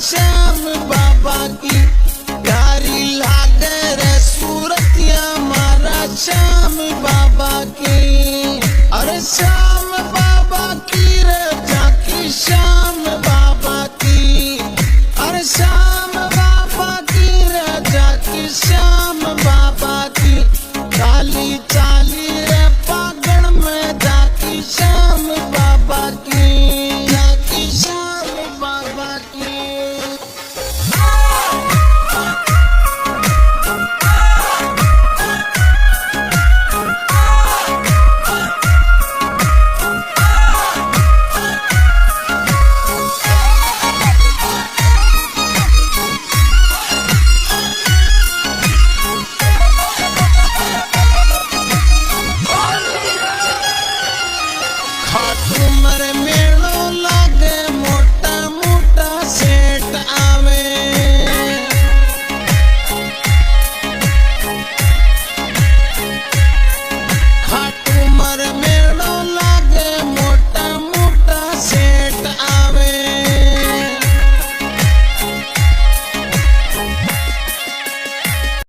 श्याम बाबा की प्यारी लागे रे सूरतिया हमारा श्याम बाबा की। अरे श्याम बाबा की रे झांकी श्याम